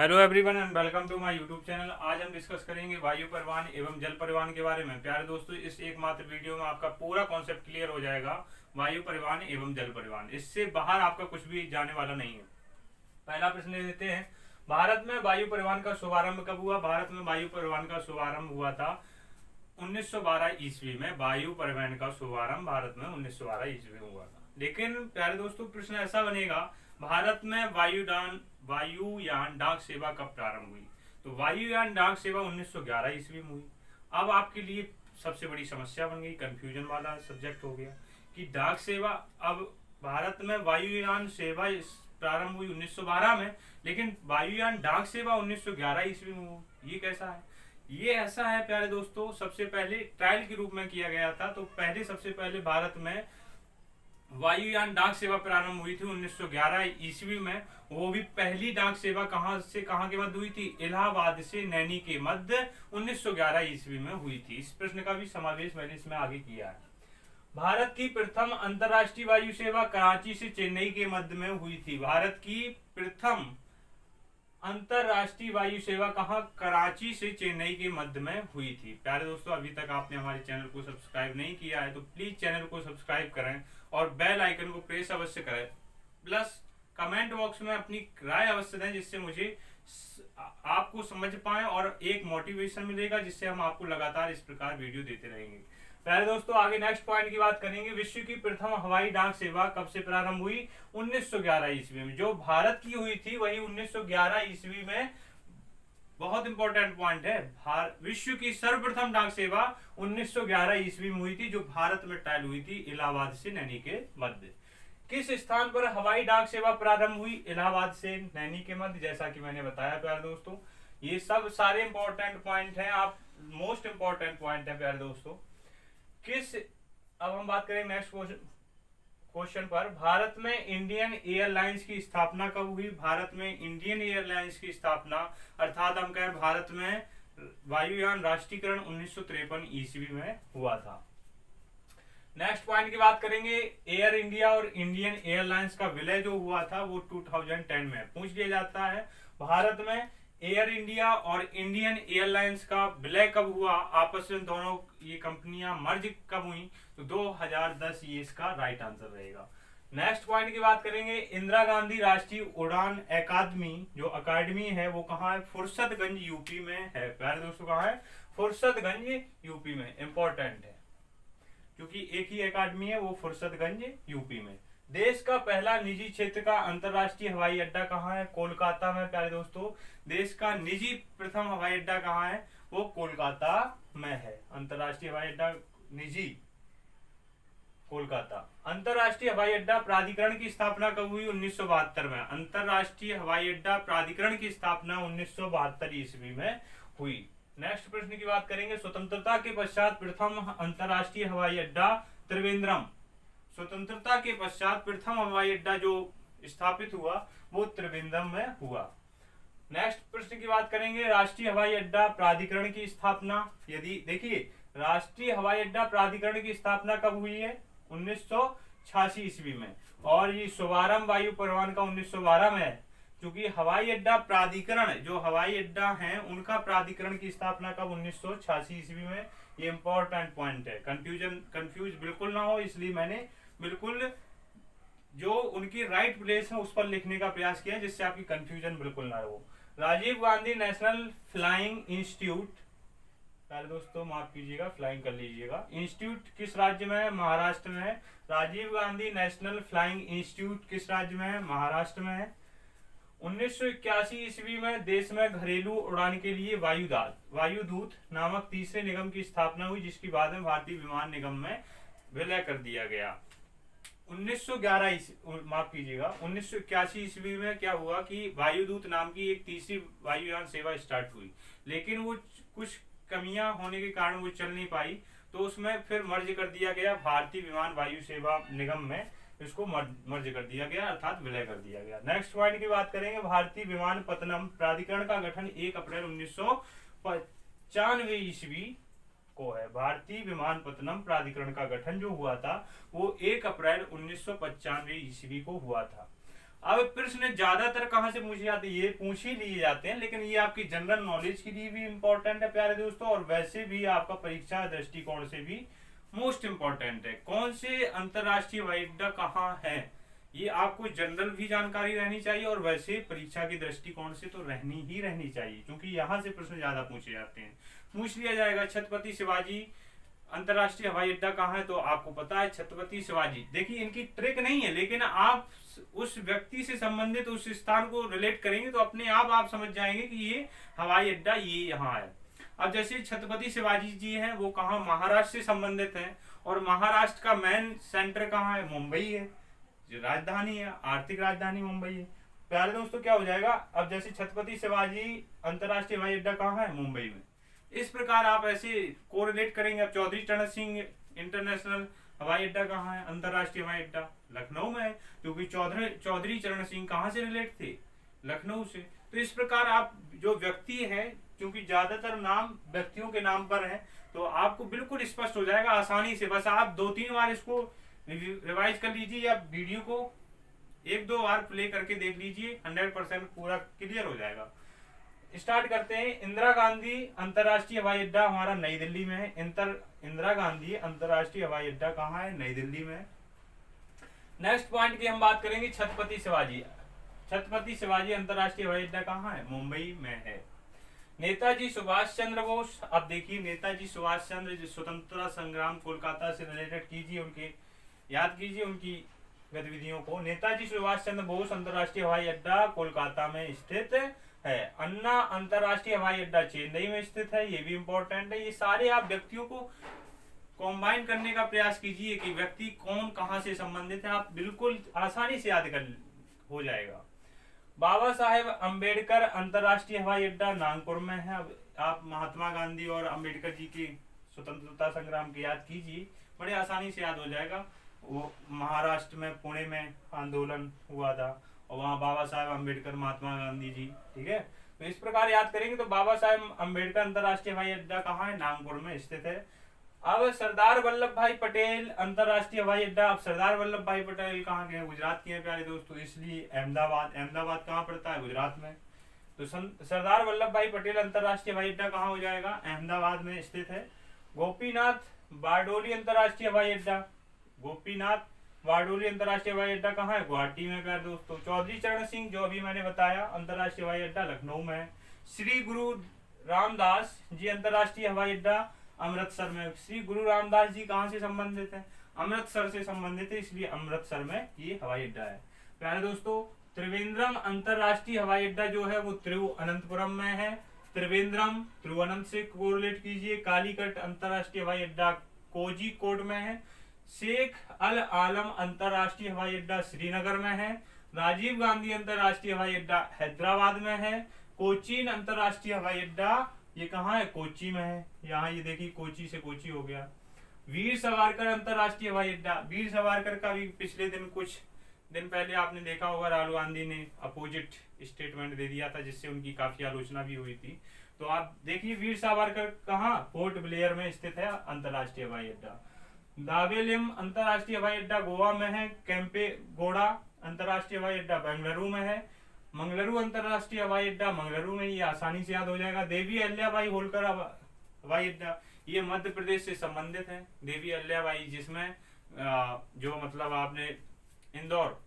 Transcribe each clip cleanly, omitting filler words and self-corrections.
Hello everyone and welcome to my YouTube channel. आज हम discuss करेंगे वायु परिवहन एवं जल परिवहन के बारे में। प्यारे दोस्तों, इस एकमात्र वीडियो में आपका पूरा कॉन्सेप्ट क्लियर हो जाएगा वायु परिवहन एवं जल परिवहन। इससे बाहर आपका कुछ भी जाने वाला नहीं है। पहला प्रश्न ले लेते हैं, भारत में वायु परिवहन का शुभारंभ कब हुआ? भारत में वायु परिवहन का शुभारंभ हुआ था 1912 ईस्वी में। वायु परिवहन का शुभारंभ भारत में 1912 ईस्वी में हुआ था। लेकिन प्यारे दोस्तों, प्रश्न ऐसा बनेगा, भारत में वायुयान डाक सेवा कब प्रारंभ हुई? तो वायुयान डाक सेवा 1911 ईस्वी में हुई। अब आपके लिए सबसे बड़ी समस्या बन गई, कंफ्यूजन वाला सब्जेक्ट हो गया कि डाक सेवा। अब भारत में वायुयान सेवा प्रारंभ हुई 1912 में, लेकिन वायुयान डाक सेवा 1911 ईस्वी में हुई। ये कैसा है? ये ऐसा है प्यारे दोस्तों, सबसे पहले ट्रायल के रूप में किया गया था। तो सबसे पहले भारत में वायुयान डाक सेवा प्रारंभ हुई थी 1911 ईस्वी में। वो भी पहली डाक सेवा कहां से कहां के मध्य हुई थी? इलाहाबाद से नैनी के मध्य 1911 ईस्वी में हुई थी। इस प्रश्न का भी समावेश मैंने इसमें आगे किया है। भारत की प्रथम अंतरराष्ट्रीय वायु सेवा कराची से चेन्नई के मध्य में हुई थी। भारत की प्रथम अंतरराष्ट्रीय वायु सेवा कहां? कराची से चेन्नई के मध्य में हुई थी। प्यारे दोस्तों, अभी तक आपने हमारे चैनल को सब्सक्राइब नहीं किया है तो प्लीज चैनल को सब्सक्राइब करें और बेल आइकन को प्रेस अवश्य करें। प्लस कमेंट बॉक्स में अपनी राय अवश्य दें, जिससे मुझे आपको समझ पाए और एक मोटिवेशन मिलेगा, जिससे हम आपको लगातार इस प्रकार वीडियो देते रहेंगे। प्यारे दोस्तों, आगे नेक्स्ट पॉइंट की बात करेंगे। विश्व की प्रथम हवाई डाक सेवा कब से प्रारंभ हुई? 1911 ईस्वी में। जो भारत की हुई थी वही 1911 ईस्वी में। बहुत इंपॉर्टेंट पॉइंट है। विश्व की सर्वप्रथम डाक सेवा 1911 ईस्वी में हुई थी, जो भारत में ट्रायल हुई थी इलाहाबाद से नैनी के मध्य। किस स्थान पर हवाई डाक सेवा प्रारंभ हुई? इलाहाबाद से नैनी के मध्य, जैसा कि मैंने बताया। प्यारे दोस्तों, ये सब सारे इंपॉर्टेंट पॉइंट हैं, आप मोस्ट इंपॉर्टेंट पॉइंट है प्यारे दोस्तों। अब हम बात करेंगे नेक्स्ट क्वेश्चन पर। भारत में इंडियन एयरलाइंस की स्थापना कब हुई? भारत में इंडियन एयरलाइंस की स्थापना, अर्थात हम कहें भारत में वायुयान राष्ट्रीयकरण 1953 ईस्वी में हुआ था। नेक्स्ट पॉइंट की बात करेंगे। एयर इंडिया और इंडियन एयरलाइंस का विलय जो हुआ था वो 2010 में पूछ लिया जाता है। भारत में एयर इंडिया और इंडियन एयरलाइंस का विलय कब हुआ? आपस में दोनों ये कंपनियां मर्ज कब हुई? तो 2010 ये इसका राइट आंसर रहेगा। नेक्स्ट पॉइंट की बात करेंगे। इंदिरा गांधी राष्ट्रीय उड़ान अकादमी जो अकादमी है वो कहाँ है? फुर्सतगंज यूपी में है। प्यारे दोस्तों, कहाँ है? फुर्सतगंज यूपी में। इंपॉर्टेंट है क्योंकि एक ही अकादमी है, वो फुर्सतगंज यूपी में। देश का पहला निजी क्षेत्र का अंतरराष्ट्रीय हवाई अड्डा कहाँ है? कोलकाता में। प्यारे दोस्तों, देश का निजी प्रथम हवाई अड्डा कहाँ है? वो कोलकाता में है। अंतरराष्ट्रीय हवाई अड्डा निजी, कोलकाता। अंतरराष्ट्रीय हवाई अड्डा प्राधिकरण की स्थापना कब हुई? 1972 में। अंतरराष्ट्रीय हवाई अड्डा प्राधिकरण की स्थापना 1972 ईस्वी में हुई। नेक्स्ट प्रश्न की बात करेंगे। स्वतंत्रता के पश्चात प्रथम अंतरराष्ट्रीय हवाई अड्डा त्रिवेंद्रम। स्वतंत्रता के पश्चात प्रथम हवाई अड्डा जो स्थापित हुआ वो त्रिवेंद्रम में हुआ। नेक्स्ट प्रश्न की बात करेंगे। राष्ट्रीय हवाई अड्डा प्राधिकरण की स्थापना, यदि देखिए राष्ट्रीय हवाई अड्डा प्राधिकरण की स्थापना कब हुई है? 1986 ईस्वी में। और ये शुभारंभ वायु परिवहन का 1912 में है। क्योंकि हवाई अड्डा प्राधिकरण, जो हवाई अड्डा हैं उनका प्राधिकरण की स्थापना कब? 1986 ईस्वी में। ये इंपॉर्टेंट पॉइंट है, कंफ्यूज बिल्कुल ना हो, इसलिए मैंने बिल्कुल जो उनकी राइट प्लेस है उस पर लिखने का प्रयास किया, जिससे आपकी कंफ्यूजन बिल्कुल ना हो। Rajiv Gandhi national flying institute, पहले दोस्तों माफ कीजिएगा, फ्लाइंग कर लीजिएगा। इंस्टीट्यूट किस राज्य में है? महाराष्ट्र में है। Rajiv Gandhi national flying institute किस राज्य में है? महाराष्ट्र में है। 1981 ईस्वी में देश में घरेलू उड़ान के लिए वायुदूत नामक तीसरे निगम की स्थापना हुई, जिसकी बाद में भारतीय विमान निगम में विलय कर दिया गया। 1981 ईस्वी में क्या हुआ कि वायुदूत नाम की एक तीसरी वायुयान सेवा स्टार्ट हुई, लेकिन वो कुछ कमियां होने के कारण वो चल नहीं पाई, तो उसमें फिर मर्ज कर दिया गया भारतीय विमान वायु सेवा निगम में। इसको मर्ज कर दिया गया, अर्थात विलय कर दिया गया। नेक्स्ट पॉइंट की बात करेंगे। भारतीय विमानपत्तनम प्राधिकरण का गठन 1 अप्रैल 1995 ईस्वी को है। भारतीय विमानपत्तनम प्राधिकरण का गठन जो हुआ था वो 1 अप्रैल 1995 ईस्वी को हुआ था। अब प्रश्न ज्यादातर कहाँ से पूछे जाते हैं, ये पूछ ही लिए जाते हैं, लेकिन ये आपकी जनरल नॉलेज के लिए भी इंपॉर्टेंट है प्यारे दोस्तों, और वैसे भी आपका परीक्षा दृष्टिकोण से भी मोस्ट इंपॉर्टेंट है। कौन से अंतरराष्ट्रीय हवाई अड्डा कहाँ है, ये आपको जनरल भी जानकारी रहनी चाहिए और वैसे परीक्षा के दृष्टिकोण से तो रहनी चाहिए, क्योंकि यहाँ से प्रश्न ज्यादा पूछे जाते हैं। पूछ लिया जाएगा छत्रपति शिवाजी अंतरराष्ट्रीय हवाई अड्डा कहाँ है, तो आपको पता है छत्रपति शिवाजी। देखिए इनकी ट्रिक नहीं है, लेकिन आप उस व्यक्ति से संबंधित उस स्थान को रिलेट करेंगे तो अपने आप समझ जाएंगे कि ये हवाई अड्डा ये यहाँ है। अब जैसे छत्रपति शिवाजी जी हैं, वो कहाँ, महाराष्ट्र से संबंधित हैं, और महाराष्ट्र का मेन सेंटर कहाँ है, मुंबई है, जो राजधानी है, आर्थिक राजधानी मुंबई है। प्यारे दोस्तों क्या हो जाएगा, अब जैसे छत्रपति शिवाजी अंतरराष्ट्रीय हवाई अड्डा कहाँ है, मुंबई में। इस प्रकार आप ऐसे कोरिलेट करेंगे। अब चौधरी चरण सिंह इंटरनेशनल हवाई अड्डा कहाँ है, अंतरराष्ट्रीय हवाई अड्डा लखनऊ में है, क्योंकि चौधरी चरण सिंह कहाँ से रिलेट थे, लखनऊ से। तो इस प्रकार आप जो व्यक्ति है, क्योंकि ज्यादातर नाम व्यक्तियों के नाम पर है, तो आपको बिल्कुल स्पष्ट हो जाएगा आसानी से। बस आप 2-3 बार इसको रिवाइज कर लीजिए, या वीडियो को 1-2 बार प्ले करके देख लीजिए, 100% पूरा क्लियर हो जाएगा। स्टार्ट करते हैं। इंदिरा गांधी अंतरराष्ट्रीय हवाई अड्डा हमारा नई दिल्ली में है। इंदिरा गांधी अंतरराष्ट्रीय हवाई अड्डा कहाँ है, नई दिल्ली में। नेक्स्ट पॉइंट की हम बात करेंगे छत्रपति शिवाजी अंतरराष्ट्रीय हवाई अड्डा कहाँ है, मुंबई में है। नेताजी सुभाष चंद्र बोस, अब देखिए नेताजी सुभाष चंद्र जो स्वतंत्रता संग्राम कोलकाता से रिलेटेड कीजिए, उनके याद कीजिए उनकी गतिविधियों को। नेताजी सुभाष चंद्र बोस अंतरराष्ट्रीय हवाई अड्डा कोलकाता में स्थित है। अन्ना अंतरराष्ट्रीय हवाई अड्डा चेन्नई में स्थित है, ये भी इंपॉर्टेंट है। ये सारे आप व्यक्तियों को कॉम्बाइन करने का प्रयास कीजिए कि व्यक्ति कौन कहां से संबंधित है, आप बिल्कुल आसानी से याद कर हो जाएगा। बाबा साहेब अंबेडकर अंतरराष्ट्रीय हवाई अड्डा नागपुर में है। अब आप महात्मा गांधी और अंबेडकर जी की स्वतंत्रता संग्राम की याद कीजिए, बड़े आसानी से याद हो जाएगा। वो महाराष्ट्र में पुणे में आंदोलन हुआ था, और वहाँ बाबा साहेब अंबेडकर महात्मा गांधी जी, ठीक है। तो इस प्रकार याद करेंगे तो बाबा साहेब अंबेडकर अंतरराष्ट्रीय हवाई अड्डा कहाँ है, नागपुर में स्थित है। अब सरदार वल्लभ भाई पटेल अंतरराष्ट्रीय हवाई अड्डा, अब सरदार वल्लभ भाई पटेल कहाँ के हैं, गुजरात के हैं प्यारे दोस्तों, इसलिए अहमदाबाद कहाँ पड़ता है, गुजरात में। तो सरदार वल्लभ भाई पटेल अंतरराष्ट्रीय हवाई अड्डा कहाँ हो जाएगा, अहमदाबाद में स्थित है। गोपीनाथ बारडोली अंतरराष्ट्रीय हवाई अड्डा, अंतरराष्ट्रीय हवाई अड्डा कहाँ है, गुवाहाटी में प्यारे दोस्तों। चौधरी चरण सिंह जो अभी मैंने बताया अंतरराष्ट्रीय हवाई अड्डा लखनऊ में है। श्री गुरु रामदास जी अंतरराष्ट्रीय हवाई अड्डा अमृतसर में। श्री गुरु रामदास जी कहाँ से संबंधित है, अमृतसर से संबंधित है, इसलिए अमृतसर में ये हवाई अड्डा है। प्यारे दोस्तों त्रिवेंद्रम अंतरराष्ट्रीय हवाई अड्डा जो है वो तिरुवनंतपुरम में है। तिरुवनंत से कोरिलेट कीजिए। कालीकट अंतरराष्ट्रीय हवाई अड्डा कोझिकोड में है। शेख अल आलम अंतरराष्ट्रीय हवाई अड्डा श्रीनगर में है। राजीव गांधी अंतरराष्ट्रीय हवाई अड्डा हैदराबाद में है। कोचीन अंतरराष्ट्रीय हवाई अड्डा ये कहाँ है, कोची में है। यहाँ ये देखिए कोची से कोची हो गया। वीर सावरकर अंतरराष्ट्रीय हवाई अड्डा, वीर सावरकर का भी पिछले दिन कुछ दिन पहले आपने देखा होगा, राहुल गांधी ने अपोजिट स्टेटमेंट दे दिया था, जिससे उनकी काफी आलोचना भी हुई थी। तो आप देखिए वीर सावरकर कहाँ, पोर्ट ब्लेयर में स्थित है अंतरराष्ट्रीय हवाई अड्डा। दावेलिम अंतरराष्ट्रीय हवाई अड्डा गोवा में है। केम्पेगौड़ा अंतरराष्ट्रीय हवाई अड्डा बेंगलुरु में है। मंगलुरु अंतरराष्ट्रीय हवाई अड्डा मंगलुरु में, ये आसानी से याद हो जाएगा। देवी अहिल्याबाई होलकर हवाई अड्डा ये मध्य प्रदेश से संबंधित है। देवी अहिल्याबाई जिसमें जो मतलब आपने इंदौर,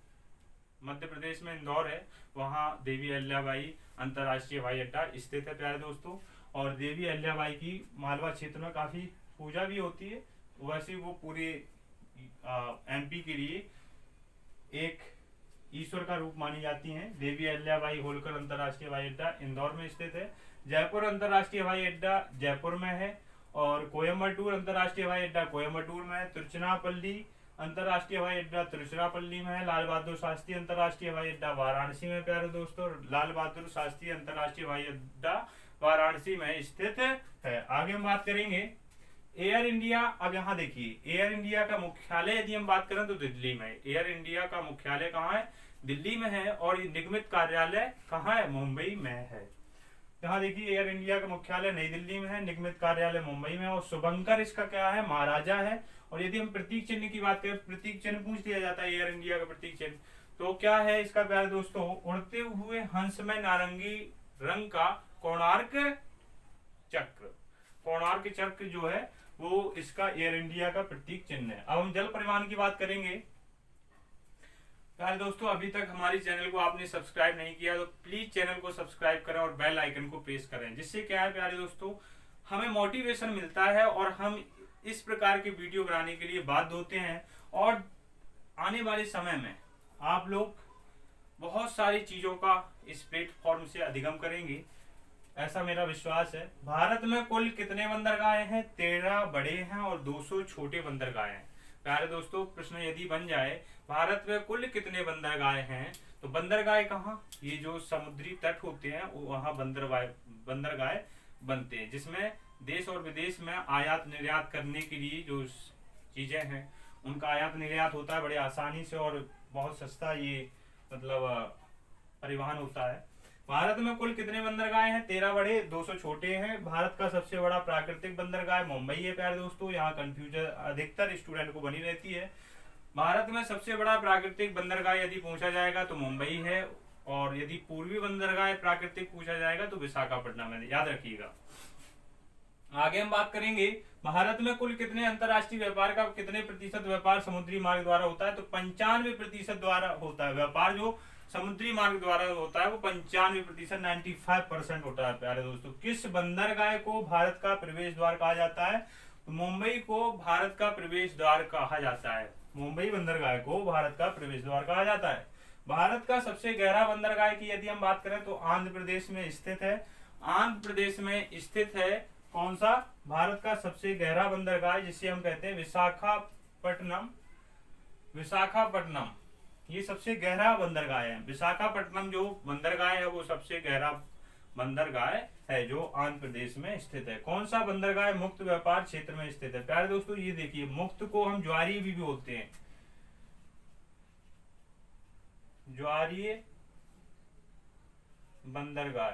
मध्य प्रदेश में इंदौर है, वहाँ देवी अहिल्याबाई अंतरराष्ट्रीय हवाई अड्डा स्थित है प्यारे दोस्तों। और देवी अहिल्याबाई की मालवा क्षेत्र में काफी पूजा भी होती है। वैसे वो पूरे एमपी के लिए एक ईश्वर का रूप मानी जाती हैं। देवी अहिल्याबाई होलकर अंतरराष्ट्रीय हवाई अड्डा इंदौर में स्थित है। जयपुर अंतरराष्ट्रीय हवाई अड्डा जयपुर में है। और कोयम्बटूर अंतरराष्ट्रीय हवाई अड्डा कोयम्बटूर में है। तिरुचिरापल्ली अंतरराष्ट्रीय हवाई अड्डा तिरुचिरापल्ली में है। लाल बहादुर शास्त्री अंतरराष्ट्रीय हवाई अड्डा वाराणसी में प्यारे दोस्तों। लाल बहादुर शास्त्री अंतरराष्ट्रीय हवाई अड्डा वाराणसी में स्थित है। आगे हम बात करेंगे एयर इंडिया। अब यहाँ देखिए एयर इंडिया का मुख्यालय यदि हम बात करें तो दिल्ली में। एयर इंडिया का मुख्यालय कहाँ है, दिल्ली में है। और निगमित कार्यालय कहाँ है, मुंबई में है। यहाँ देखिए एयर इंडिया का मुख्यालय नई दिल्ली में है, निगमित कार्यालय मुंबई में। और शुभंकर इसका क्या है, महाराजा है। और यदि हम प्रतीक चिन्ह की बात करें, प्रतीक चिन्ह पूछ लिया जाता है एयर इंडिया का प्रतीक चिन्ह, तो क्या है इसका प्यारे दोस्तों, उड़ते हुए हंस में नारंगी रंग का कोणार्क चक्र। कोणार्क चक्र जो है वो इसका एयर इंडिया का प्रतीक चिन्ह है। अब हम जल परिवहन की बात करेंगे। प्यारे दोस्तों, अभी तक हमारी चैनल को आपने सब्सक्राइब नहीं किया तो प्लीज चैनल को सब्सक्राइब करें और बेल आइकन को प्रेस करें, जिससे क्या है प्यारे दोस्तों, हमें मोटिवेशन मिलता है और हम इस प्रकार के वीडियो बनाने के लिए बाध्य होते हैं। और आने वाले समय में आप लोग बहुत सारी चीजों का इस प्लेटफॉर्म से अधिगम करेंगे, ऐसा मेरा विश्वास है। भारत में कुल कितने बंदरगाह हैं? 13 बड़े हैं और 200 छोटे बंदरगाह हैं। प्यारे दोस्तों, प्रश्न यदि बन जाए भारत में कुल कितने बंदरगाह हैं, तो बंदरगाह कहाँ, ये जो समुद्री तट होते हैं वहाँ बंदरगाह बनते हैं, जिसमें देश और विदेश में आयात निर्यात करने के लिए जो चीजें हैं उनका आयात निर्यात होता है बड़े आसानी से और बहुत सस्ता ये मतलब परिवहन होता है। भारत में कुल कितने बंदरगाह हैं? 13 बड़े, 200 छोटे हैं। भारत का सबसे बड़ा प्राकृतिक बंदरगाह मुंबई है। प्यारे दोस्तों, यहाँ कंफ्यूजन अधिकतर स्टूडेंट को बनी रहती है। भारत में सबसे बड़ा प्राकृतिक बंदरगाह यदि पूछा जाएगा तो मुंबई है, और यदि पूर्वी बंदरगाह प्राकृतिक पूछा जाएगा तो विशाखापट्टनम है, याद रखिएगा। आगे हम बात करेंगे भारत में कुल कितने अंतरराष्ट्रीय व्यापार का कितने प्रतिशत व्यापार समुद्री मार्ग द्वारा होता है, तो 95% द्वारा होता है। व्यापार जो समुद्री मार्ग द्वारा होता है वो 95%, 95% होता है। प्यारे दोस्तों, किस बंदरगाह को भारत का प्रवेश द्वार कहा जाता है? तो मुंबई को भारत का प्रवेश द्वार कहा जाता है। मुंबई बंदरगाह को भारत का प्रवेश द्वार कहा जाता है। भारत का सबसे गहरा बंदरगाह की यदि हम बात करें तो आंध्र प्रदेश में स्थित है। आंध्र प्रदेश में स्थित है कौन सा? भारत का सबसे गहरा बंदरगाह, जिसे हम कहते हैं विशाखापट्टनम। विशाखापट्टनम ये सबसे गहरा बंदरगाह है। विशाखापट्टनम जो बंदरगाह है वो सबसे गहरा बंदरगाह है जो आंध्र प्रदेश में स्थित है। कौन सा बंदरगाह मुक्त व्यापार क्षेत्र में स्थित है? प्यारे दोस्तों, ये देखिए, मुक्त को हम ज्वारीय भी बोलते हैं, ज्वारीय बंदरगाह।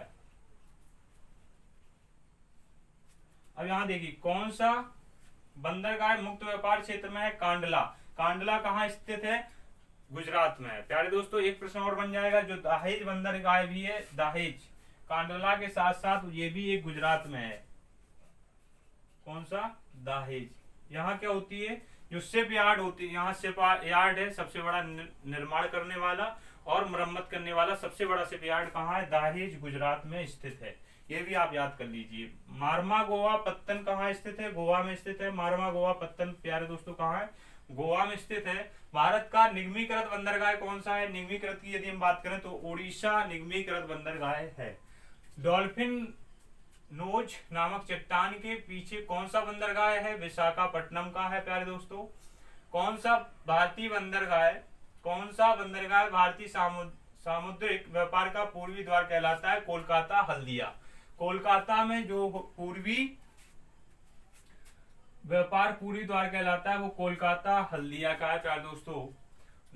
अब यहां देखिए कौन सा बंदरगाह मुक्त व्यापार क्षेत्र में है? कांडला। कांडला कहाँ स्थित है? गुजरात में है। प्यारे दोस्तों, एक प्रश्न और बन जाएगा, जो दाहेज बंदरगाह भी है, दाहेज कांडला के साथ साथ ये भी एक गुजरात में है। कौन सा? दाहेज। यहाँ क्या होती है? जो शिप यार्ड होती है, यहाँ शिप यार्ड है, सबसे बड़ा निर्माण करने वाला और मरम्मत करने वाला सबसे बड़ा शिप यार्ड कहाँ है? दाहेज, गुजरात में स्थित है। ये भी आप याद कर लीजिए। मारमा गोवा पत्तन कहाँ स्थित है? गोवा में स्थित है। मारमा गोवा पत्तन प्यारे दोस्तों कहाँ है? गोवा में स्थित है। भारत का निगमीकृत बंदरगाह कौन सा है? निगमीकृत की यदि हम बात करें तो ओडिशा निगमीकृत बंदरगाह है। डॉल्फिन नोज नामक चट्टान के पीछे कौन सा बंदरगाह है? विशाखापट्टनम का है। प्यारे दोस्तों, कौन सा भारतीय बंदरगाह, कौन सा बंदरगाह भारतीय सामुद्रिक व्यापार का पूर्वी द्वार कहलाता है? कोलकाता हल्दिया। कोलकाता में जो पूर्वी व्यापार पूर्वी द्वार कहलाता है वो कोलकाता हल्दिया का है। प्यारे दोस्तों,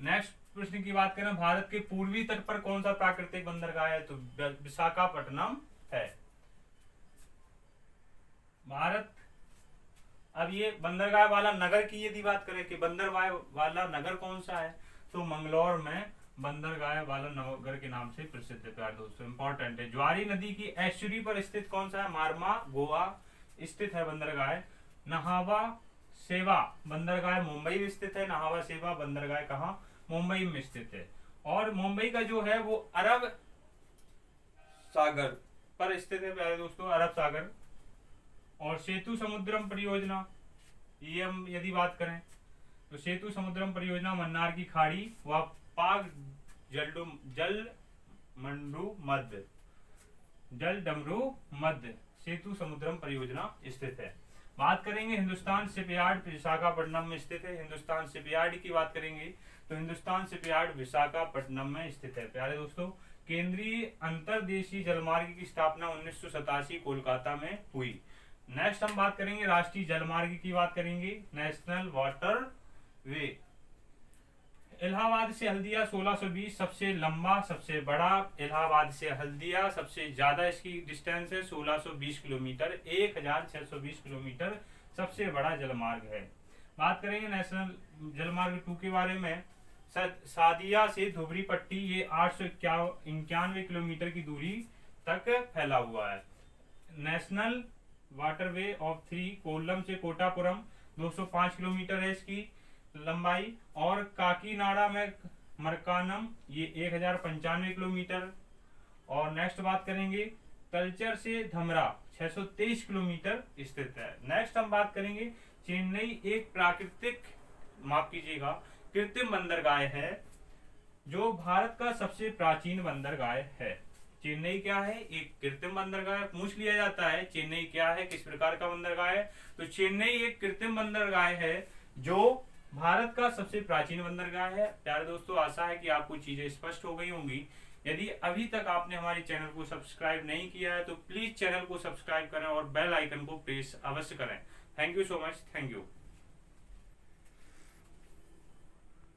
नेक्स्ट प्रश्न की बात करें, भारत के पूर्वी तट पर कौन सा प्राकृतिक बंदरगाह है? तो विशाखापट्टनम है। भारत, अब ये बंदरगाह वाला नगर की यदि बात करें कि बंदरगाह वाला नगर कौन सा है, तो मंगलौर में बंदरगाह वाला नगर के नाम से प्रसिद्ध है। प्यारे दोस्तों, इंपॉर्टेंट है। ज्वारी नदी की एस्चुरी पर स्थित कौन सा है? मारमा गोवा स्थित है बंदरगाह। नहावा सेवा बंदरगाह मुंबई में स्थित है। नहावा सेवा बंदरगाह कहाँ? मुंबई में स्थित है। और मुंबई का जो है वो अरब सागर पर स्थित है। प्यारे दोस्तों, अरब सागर। और सेतु समुद्रम परियोजना, ये हम यदि बात करें तो सेतु समुद्रम परियोजना मन्नार की खाड़ी व पाक जल डमरू मध्य सेतु समुद्रम परियोजना स्थित है। बात करेंगे हिंदुस्तान शिपयार्ड विशाखापट्टनम में स्थित है। हिंदुस्तान शिपयार्ड की बात करेंगे तो हिंदुस्तान शिपयार्ड विशाखापट्टनम में स्थित है। प्यारे दोस्तों, केंद्रीय अंतरदेशीय जलमार्ग की स्थापना 1987 कोलकाता में हुई। नेक्स्ट हम बात करेंगे राष्ट्रीय जलमार्ग की बात करेंगे, नेशनल वाटर वे। इलाहाबाद से हल्दिया 1620 सबसे लंबा सबसे बड़ा। इलाहाबाद से हल्दिया सबसे ज्यादा इसकी डिस्टेंस है 1620 किलोमीटर, 1620 किलोमीटर सबसे बड़ा जलमार्ग है। बात करेंगे नेशनल जलमार्ग 2 के बारे में सादिया से धुबरी पट्टी ये 891 किलोमीटर की दूरी तक फैला हुआ है। नेशनल वाटरवे ऑफ 3 कोल्लम से कोटापुरम 205 किलोमीटर है इसकी लंबाई। और काकीनाडा में मरकानम ये 1095 किलोमीटर। और नेक्स्ट बात करेंगे कल्चर से धमरा 623 किलोमीटर स्थित है। नेक्स्ट हम बात करेंगे चेन्नई एक प्राकृतिक, माफ कीजिएगा, कृत्रिम बंदरगाह है जो भारत का सबसे प्राचीन बंदरगाह है। चेन्नई क्या है? एक कृत्रिम बंदरगाह। पूछ लिया जाता है चेन्नई क्या है, किस प्रकार का बंदरगाह है, तो चेन्नई एक कृत्रिम बंदरगाह है जो भारत का सबसे प्राचीन बंदरगाह है। प्यारे दोस्तों, आशा है कि आपको चीजें स्पष्ट हो गई होंगी। यदि अभी तक आपने हमारे चैनल को सब्सक्राइब नहीं किया है तो प्लीज चैनल को सब्सक्राइब करें और बेल आइकन को प्रेस अवश्य करें। Thank you so much. Thank you.